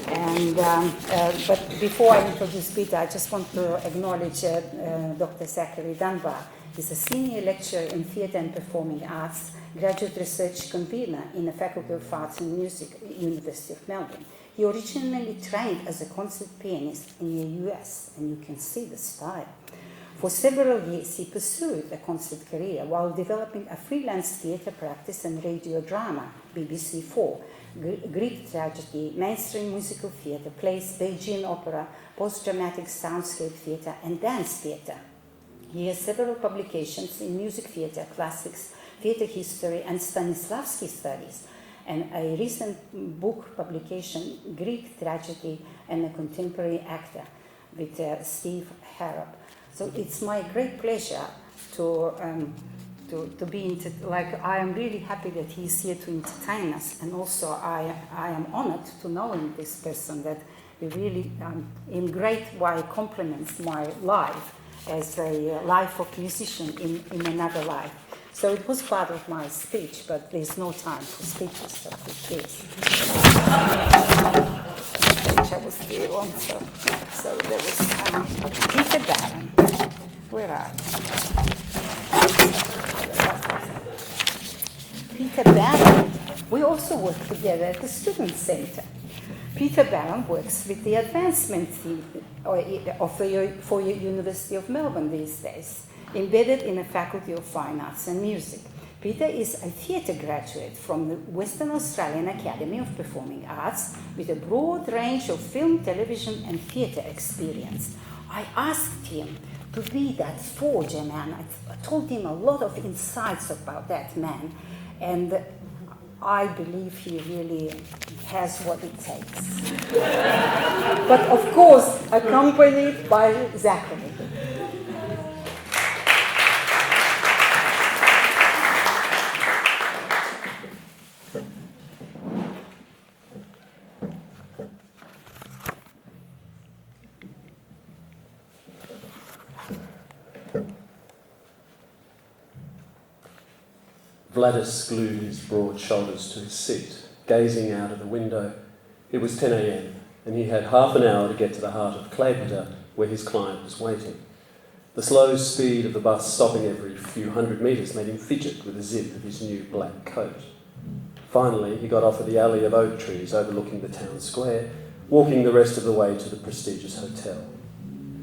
And but before I introduce Peter, I just want to acknowledge Dr. Zachary Dunbar. He's a senior lecturer in theatre and performing arts, graduate research convener in the Faculty of Arts and Music at the University of Melbourne. He originally trained as a concert pianist in the US, and you can see the style. For several years, he pursued a concert career while developing a freelance theatre practice and radio drama, BBC4, Greek tragedy, mainstream musical theatre, plays, Beijing opera, post-dramatic soundscape theatre, and dance theatre. He has several publications in music theatre, classics, theatre history, and Stanislavski studies, and a recent book publication, Greek Tragedy and a Contemporary Actor, with Steve Harrop. So it's my great pleasure to be I am really happy that he's here to entertain us, and also I am honored to know him, this person, that he really in great way complements my life as a life of musician in another life. So it was part of my speech, but there's no time for speeches, so please. Which I was there on, so there was Peter Barron. Where are you? Peter Barron. We also work together at the Student Centre. Peter Barron works with the advancement team for the University of Melbourne these days, embedded in the Faculty of Fine Arts and Music. Peter is a theatre graduate from the Western Australian Academy of Performing Arts with a broad range of film, television and theatre experience. I asked him to be that forger man. I told him a lot of insights about that man, and I believe he really has what it takes. But of course, accompanied by Zachary.
Vladis glued his broad shoulders to his seat, gazing out of the window. It was 10 a.m, and he had half an hour to get to the heart of Klaipeda, where his client was waiting. The slow speed of the bus stopping every few hundred metres made him fidget with the zip of his new black coat. Finally, he got off at the alley of oak trees overlooking the town square, walking the rest of the way to the prestigious hotel.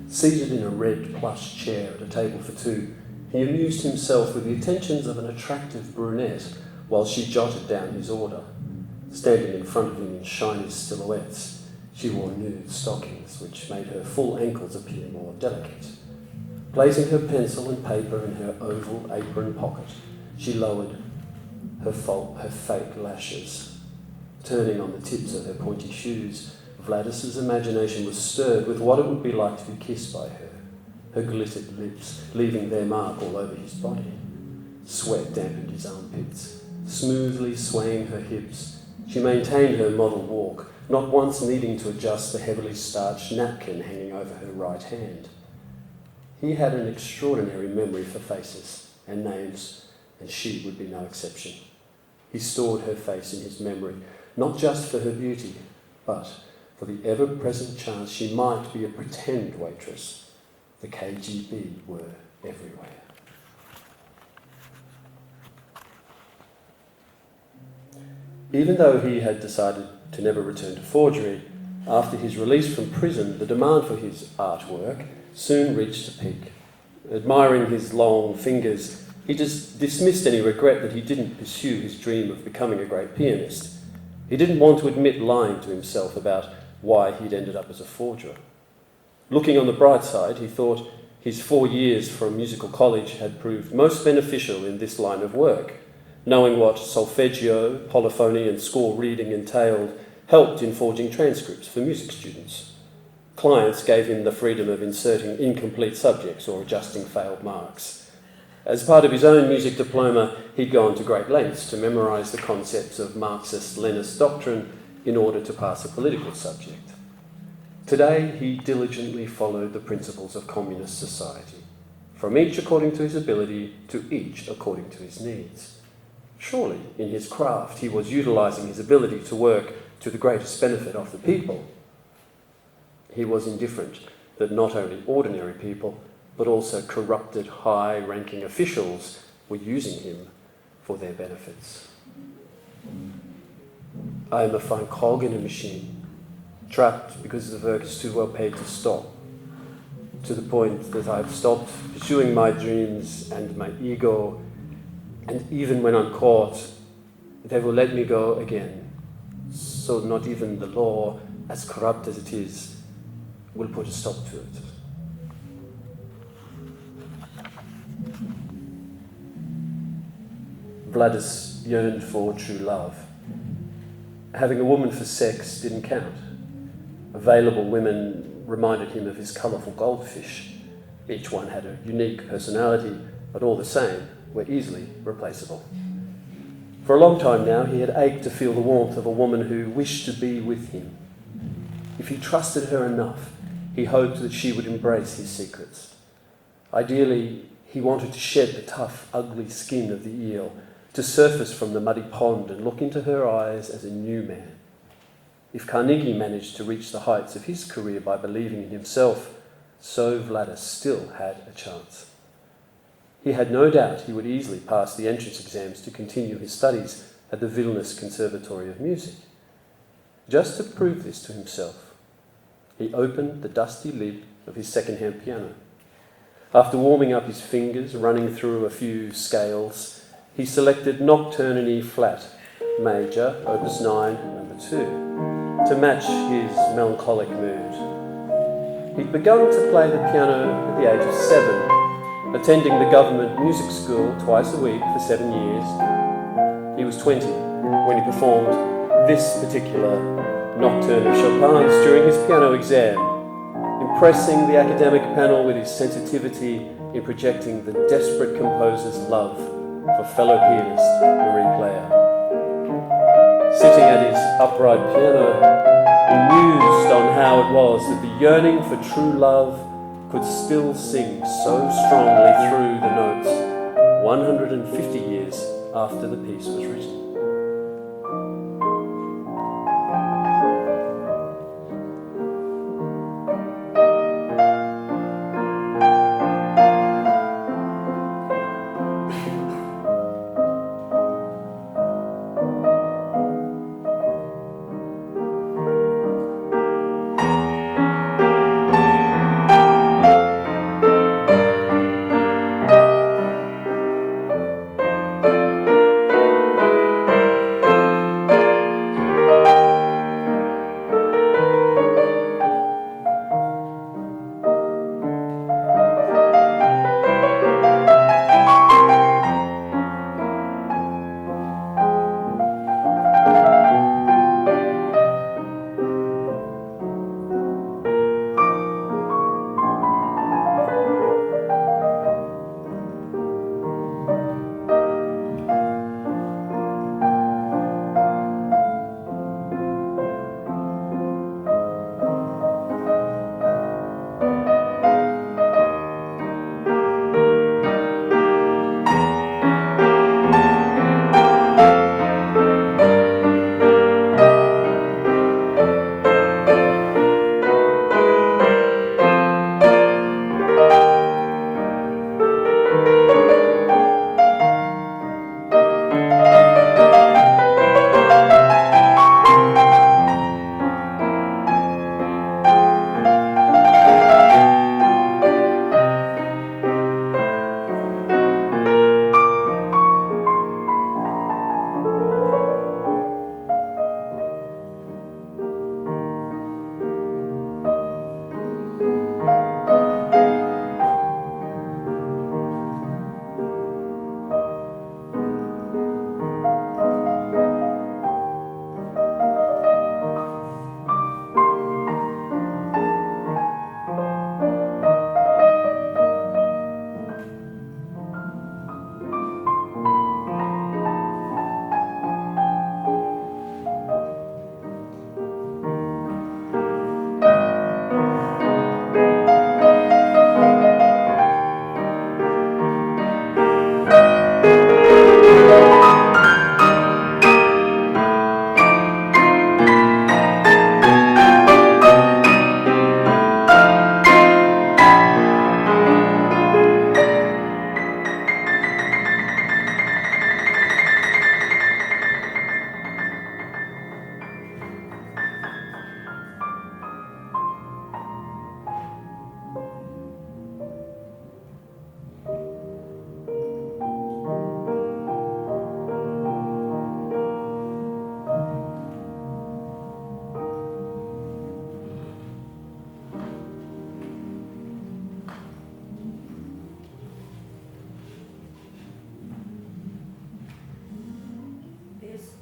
Seated in a red plush chair at a table for two, he amused himself with the attentions of an attractive brunette while she jotted down his order. Standing in front of him in shiny silhouettes, she wore nude stockings, which made her full ankles appear more delicate. Placing her pencil and paper in her oval apron pocket, she lowered her fake lashes. Turning on the tips of her pointy shoes, Vladis's imagination was stirred with what it would be like to be kissed by her. Her glittered lips leaving their mark all over his body. Sweat dampened his armpits. Smoothly swaying her hips, she maintained her model walk, not once needing to adjust the heavily starched napkin hanging over her right hand. He had an extraordinary memory for faces and names, and she would be no exception. He stored her face in his memory, not just for her beauty, but for the ever-present chance she might be a pretend waitress. The KGB were everywhere. Even though he had decided to never return to forgery, after his release from prison, the demand for his artwork soon reached a peak. Admiring his long fingers, He just dismissed any regret that he didn't pursue his dream of becoming a great pianist. He didn't want to admit lying to himself about why he'd ended up as a forger. Looking on the bright side, he thought his 4 years from musical college had proved most beneficial in this line of work. Knowing what solfeggio, polyphony and score reading entailed helped in forging transcripts for music students. Clients gave him the freedom of inserting incomplete subjects or adjusting failed marks. As part of his own music diploma, he'd gone to great lengths to memorise the concepts of Marxist-Leninist doctrine in order to pass a political subject. Today, he diligently followed the principles of communist society, from each according to his ability to each according to his needs. Surely, in his craft, he was utilising his ability to work to the greatest benefit of the people. He was indifferent that not only ordinary people, but also corrupted high-ranking officials were using him for their benefits. I am a fine cog in a machine, trapped because the work is too well paid to stop, to the point that I've stopped pursuing my dreams and my ego, and even when I'm caught, they will let me go again. So not even the law, as corrupt as it is, will put a stop to it. Vladis yearned for true love. Having a woman for sex didn't count. Available women reminded him of his colourful goldfish. Each one had a unique personality, but all the same were easily replaceable. For a long time now, he had ached to feel the warmth of a woman who wished to be with him. If he trusted her enough, he hoped that she would embrace his secrets. Ideally, he wanted to shed the tough, ugly skin of the eel, to surface from the muddy pond and look into her eyes as a new man. If Carnegie managed to reach the heights of his career by believing in himself, so Vladis still had a chance. He had no doubt he would easily pass the entrance exams to continue his studies at the Vilnius Conservatory of Music. Just to prove this to himself, he opened the dusty lid of his second-hand piano. After warming up his fingers, running through a few scales, he selected Nocturne in E flat, major, opus 9, number 2, to match his melancholic mood. He'd begun to play the piano at the age of 7, attending the government music school twice a week for 7 years. He was 20 when he performed this particular Nocturne of Chopin's during his piano exam, impressing the academic panel with his sensitivity in projecting the desperate composer's love for fellow pianist Marie Player. Sitting at his upright piano, he mused on how it was that the yearning for true love could still sing so strongly through the notes 150 years after the piece was written.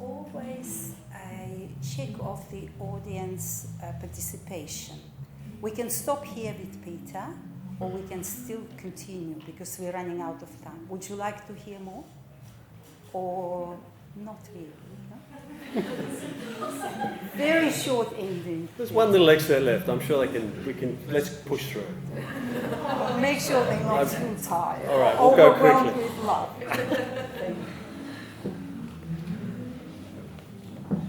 always a check of the audience participation. We can stop here with Peter, or we can still continue because we're running out of time. Would you like to hear more? Or not really? No? Very short ending.
There's one little excerpt left. I'm sure let's push through.
Make sure they're not too tired.
All right, we'll go
Overwhelmed
quickly.
with love.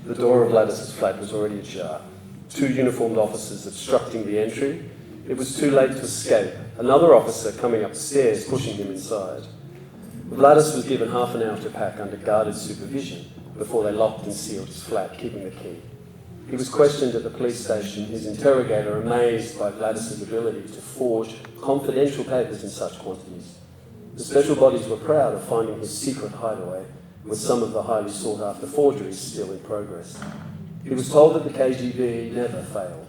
The door of Gladys's flat was already ajar. 2 uniformed officers obstructing the entry. It was too late to escape. Another officer coming up the stairs, pushing him inside. Gladys was given half an hour to pack under guarded supervision before they locked and sealed his flat, keeping the key. He was questioned at the police station, his interrogator amazed by Gladys's ability to forge confidential papers in such quantities. The special bodies were proud of finding his secret hideaway, with some of the highly sought-after forgeries still in progress. He was told that the KGB never failed.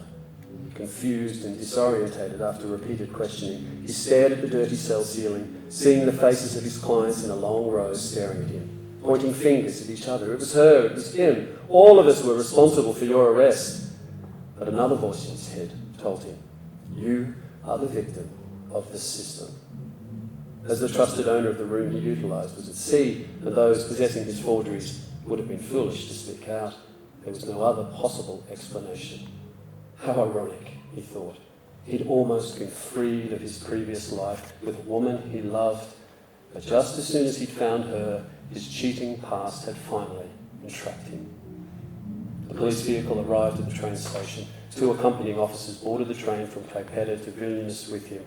Confused and disorientated after repeated questioning, he stared at the dirty cell ceiling, seeing the faces of his clients in a long row staring at him, pointing fingers at each other. It was her, it was him. All of us were responsible for your arrest. But another voice in his head told him, you are the victim of the system. As the trusted owner of the room he utilised was at sea, and those possessing his forgeries would have been foolish to speak out, there was no other possible explanation. How ironic, he thought. He'd almost been freed of his previous life with a woman he loved, but just as soon as he'd found her, his cheating past had finally entrapped him. The police vehicle arrived at the train station. 2 accompanying officers boarded the train from Klaipeda to Vilnius with him.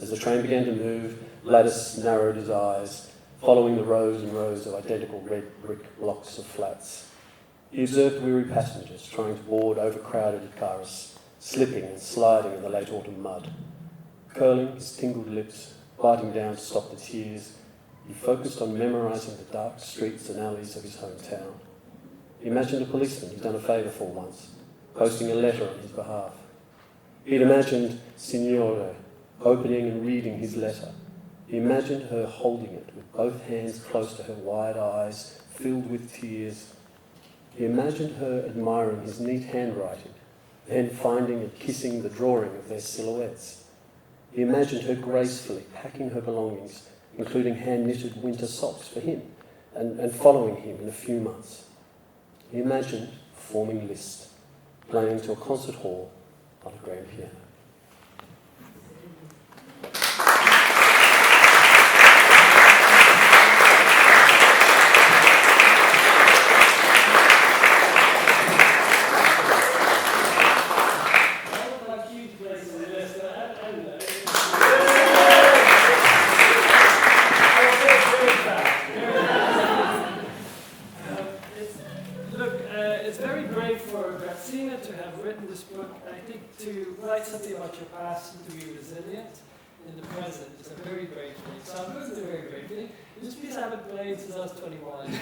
As the train began to move, Gladys narrowed his eyes, following the rows and rows of identical red brick blocks of flats. He observed weary passengers trying to board overcrowded cars, slipping and sliding in the late autumn mud. Curling his tingled lips, biting down to stop the tears, he focused on memorising the dark streets and alleys of his hometown. He imagined a policeman he'd done a favour for once, posting a letter on his behalf. He'd imagined Signora opening and reading his letter. He imagined her holding it with both hands close to her wide eyes, filled with tears. He imagined her admiring his neat handwriting, then finding and kissing the drawing of their silhouettes. He imagined her gracefully packing her belongings, including hand-knitted winter socks for him, and following him in a few months. He imagined forming Liszt, playing to a concert hall on a grand piano.
It's very brave for Grazina to have written this book. I think to write something about your past and to be resilient in the present is a very brave thing. So I'm going to do a very brave thing. This piece I haven't played since I was 21.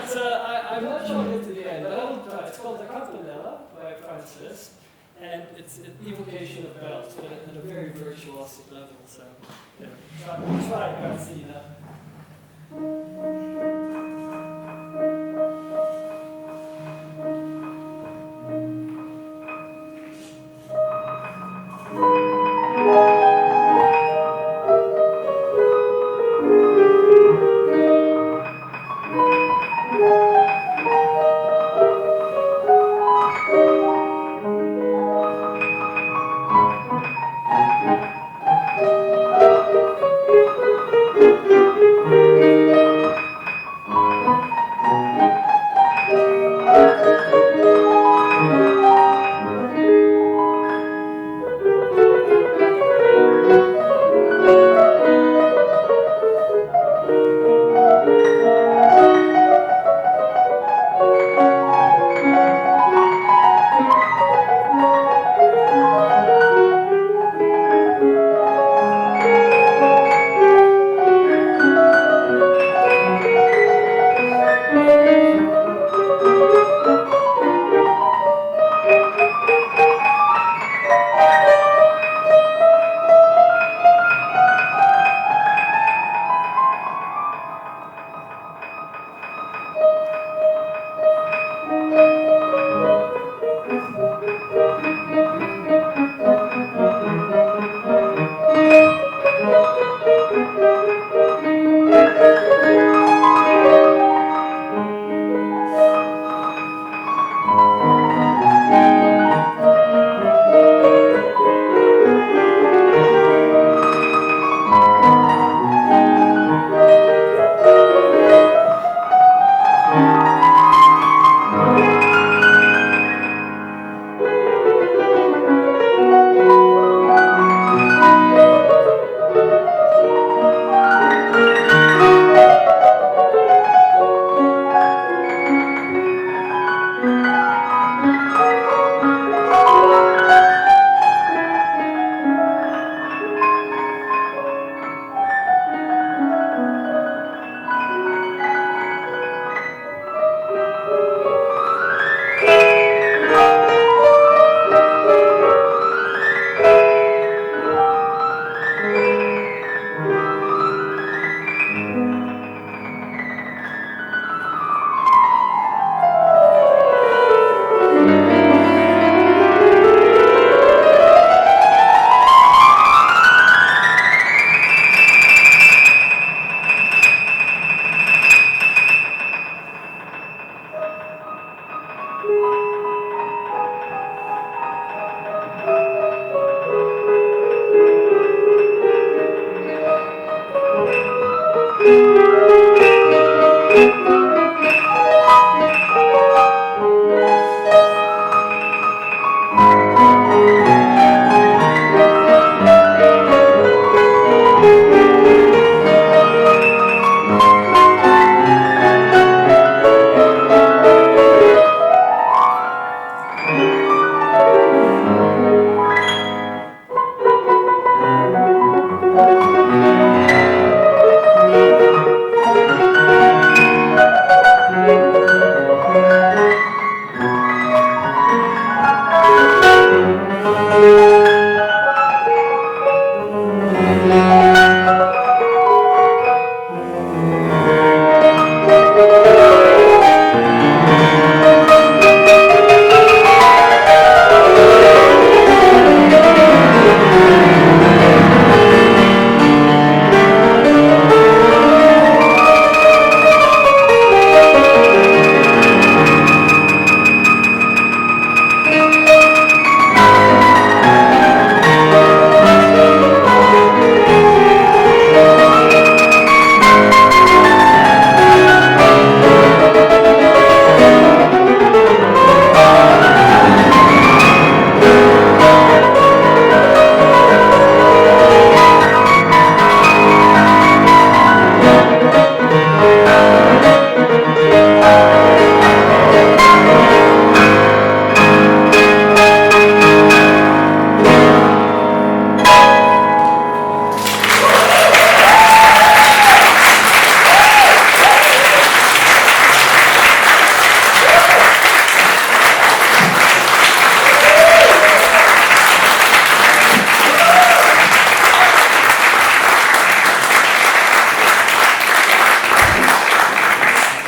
So I'm not sure I'll get to the end, but I will try. It's called The Campanella by Francis, and it's an evocation of bells, but at a very virtuosic level. So try Grazina.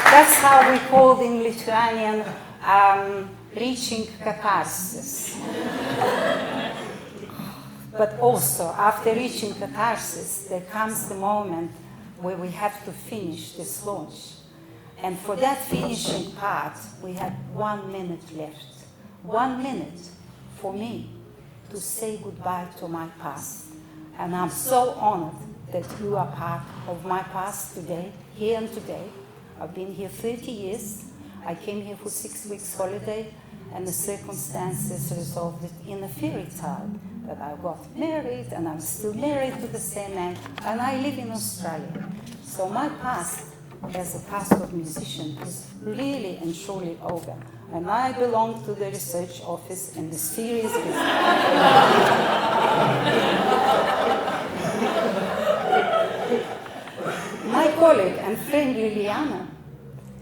That's how we called in Lithuanian reaching catharsis. But also, after reaching catharsis, there comes the moment where we have to finish this launch. And for that finishing part, we had 1 minute left. 1 minute for me to say goodbye to my past. And I'm so honored that you are part of my past today, here and today. I've been here 30 years. I came here for 6 weeks holiday, and the circumstances resulted in a fairy tale that I got married, and I'm still married to the same man, and I live in Australia. So my past as a pastor musician is really and truly over. And I belong to the research office in the serious business. My colleague and friend Liliana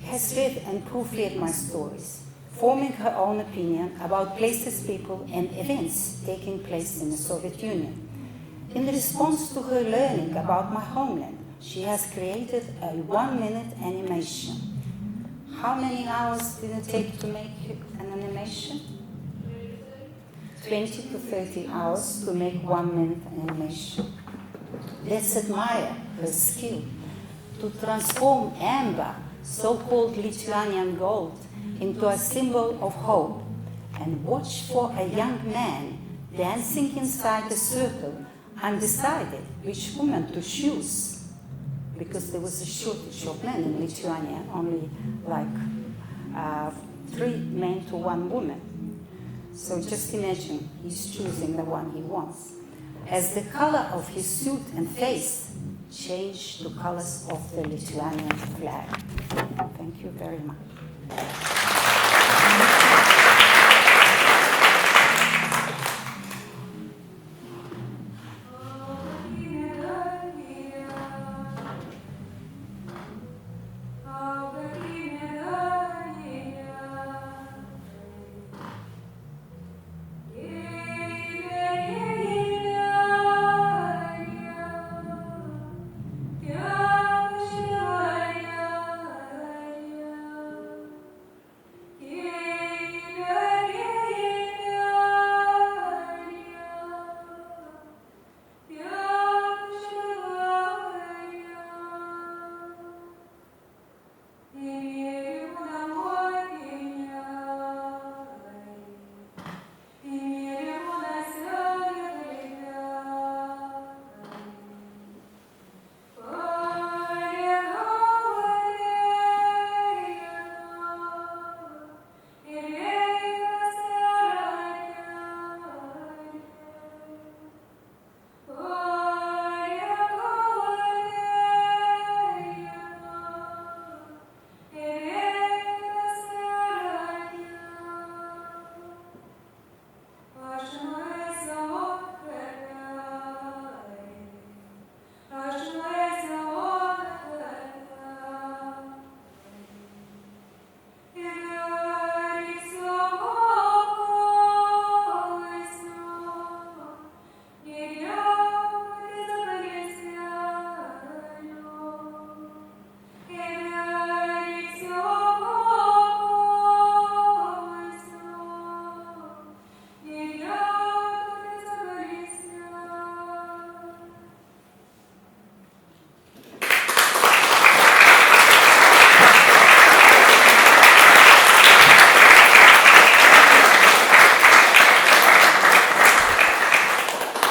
has read and proofread my stories, forming her own opinion about places, people, and events taking place in the Soviet Union. In response to her learning about my homeland, she has created a 1-minute animation. How many hours did it take to make an animation? 20 to 30 hours to make 1-minute animation. Let's admire her skill to transform amber, so-called Lithuanian gold, into a symbol of hope, and watch for a young man dancing inside the circle, undecided which woman to choose, because there was a shortage of men in Lithuania, only like 3 men to 1 woman. So just imagine, he's choosing the one he wants. As the color of his suit and face changed to colors of the Lithuanian flag. Thank you very much.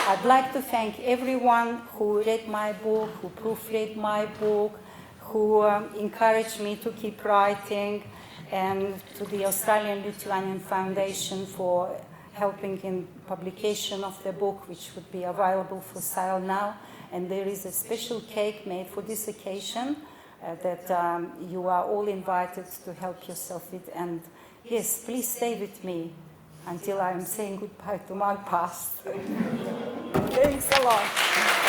I'd like to thank everyone who read my book, who proofread my book, who encouraged me to keep writing, and to the Australian-Lithuanian Foundation for helping in publication of the book, which would be available for sale now. And there is a special cake made for this occasion that you are all invited to help yourself with. And yes, please stay with me until I am saying goodbye to my past. Thanks a lot.